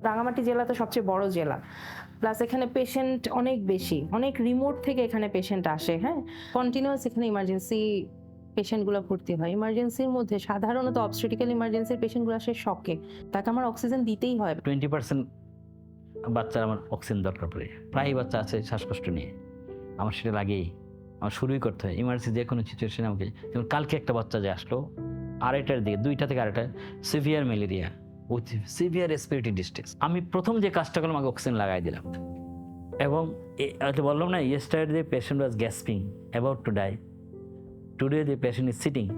রাঙামাটি জেলা তো সবচেয়ে বড় জেলা, প্লাস এখানে পেশেন্ট অনেক বেশি, অনেক রিমোট থেকে এখানে পেশেন্ট আসে। হ্যাঁ, কন্টিনিউয়াস এখানে ইমার্জেন্সি পেশেন্টগুলো ভর্তি হয়। ইমার্জেন্সির মধ্যে সাধারণত অবস্ট্রেটিক্যাল ইমার্জেন্সির পেশেন্টগুলো আসে শকে, তাকে আমার অক্সিজেন দিতেই হয়। 20% বাচ্চার আমার অক্সিজেন দরকার পড়ে। প্রায় বাচ্চা আছে শ্বাসকষ্ট নিয়ে, আমার সেটা লাগেই, আমার শুরুই করতে হয় ইমার্জেন্সি যে কোনো সিচুয়েশনে আমাকে। যেমন কালকে একটা বাচ্চা যে আসলো 2:30টার দিকে, 2টা থেকে 2:30, severe malaria with severe respiratory distress. আমি প্রথম যে কাজটা করলাম, আমাকে অক্সিজেন লাগাই দিলাম। এবং বললাম না, yesterday patient was gasping about to die, today the patient is sitting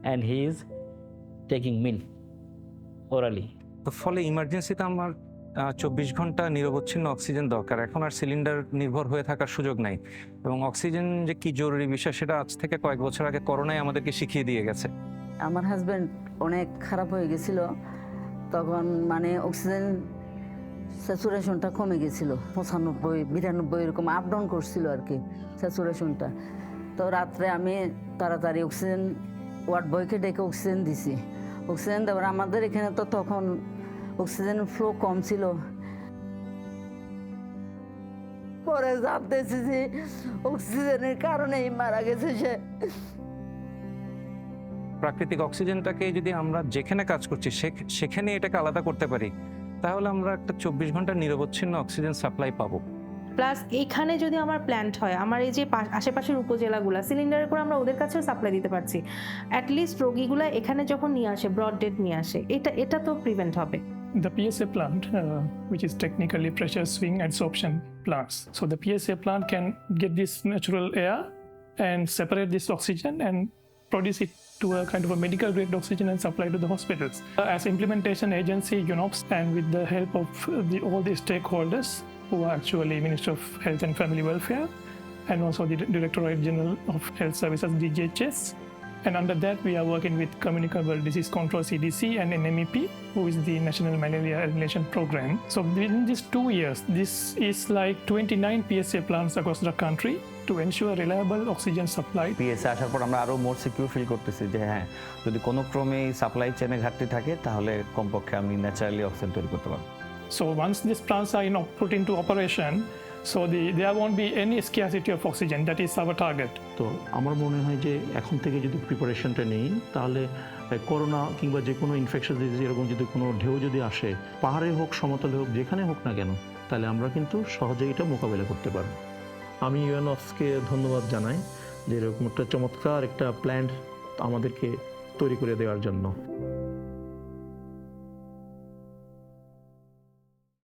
and he is taking milk orally. তো ফলে ইমার্জেন্সিতে আমার 24 ঘন্টা নিরবচ্ছিন্ন অক্সিজেন দরকার। এখন আর সিলিন্ডার নির্ভর হয়ে থাকার সুযোগ নাই। এবং অক্সিজেন যে কি জরুরি বিষয়, সেটা আজ থেকে কয়েক বছর আগে করোনায় আমাদেরকে শিখিয়ে দিয়ে গেছে। আমার হাজব্যান্ড অনেক খারাপ হয়ে গেছিল, তখন মানে অক্সিজেন স্যাচুরেশনটা কমে গেছিল, 95-92 এরকম আপ ডাউন করছিল আর কি স্যাচুরেশনটা। তো রাত্রে আমি তাড়াতাড়ি অক্সিজেন ওয়ার্ড বয়কে ডেকে অক্সিজেন দিছি। অক্সিজেন দেওয়ার আমাদের এখানে তো তখন অক্সিজেন ফ্লো কম ছিল। পরে জানতেছি যে অক্সিজেনের কারণেই মারা গেছে সে। প্রাকৃতিক অক্সিজেনটাকে যদি আমরা যেখানে কাজ করছি সেখানে এটাকে আলাদা করতে পারি, তাহলে আমরা একটা 24 ঘন্টা নিরবচ্ছিন্ন অক্সিজেন সাপ্লাই পাবো। প্লাস এখানে যদি আমার প্ল্যান্ট হয়, আমার এই যে আশেপাশের উপজেলাগুলো সিলিন্ডারের করে আমরা ওদের কাছেও সাপ্লাই দিতে পারছি। অ্যাটলিস্ট রোগীগুলা এখানে যখন নিয়ে আসে, ব্রড ডেথ নিয়ে আসে, এটা তো প্রিভেন্ট হবে। The PSA plant, which is technically pressure swing adsorption plants. So the PSA plant can get this natural air and separate this oxygen and produce it to a kind of a medical grade oxygen and supply to the hospitals. As implementation agency, UNOPS, and with the help of all the stakeholders who are actually Ministry of Health and Family Welfare and also the Directorate General of Health Services, DGHS. And under that, we are working with Communicable Disease Control CDC and NMEP, who is the National Malaria Elimination Program. So within these 2 years, this is like 29 PSA plants across the country to ensure reliable oxygen supply. পিএসএ আসার পর আমরা আরও মোর secure feel করতেছি যে হ্যাঁ, যদি কোনো ক্রমে সাপ্লাই চেনে ঘাটতি থাকে, তাহলে কমপক্ষে আমি ন্যাচারালি অক্সিজেন তৈরি করতে পারবো। So once these plants are put into operation, so there won't be any scarcity of oxygen. That is our target. তো আমার মনে হয় যে এখন থেকে যদি প্রিপারেশনটা নেই, তাহলে করোনা কিংবা যে কোনো ইনফেকশন ডিজিজ এরকম যদি কোনো ঢেউ যদি আসে, পাহাড়ে হোক সমতলে হোক যেখানে হোক না কেন, তাহলে আমরা কিন্তু সহজেই এটা মোকাবেলা করতে পারবো। আমি ইউএনঅপসকে ধন্যবাদ জানাই যে এরকম একটা চমৎকার একটা প্ল্যান্ট আমাদেরকে তৈরি করে দেওয়ার জন্য।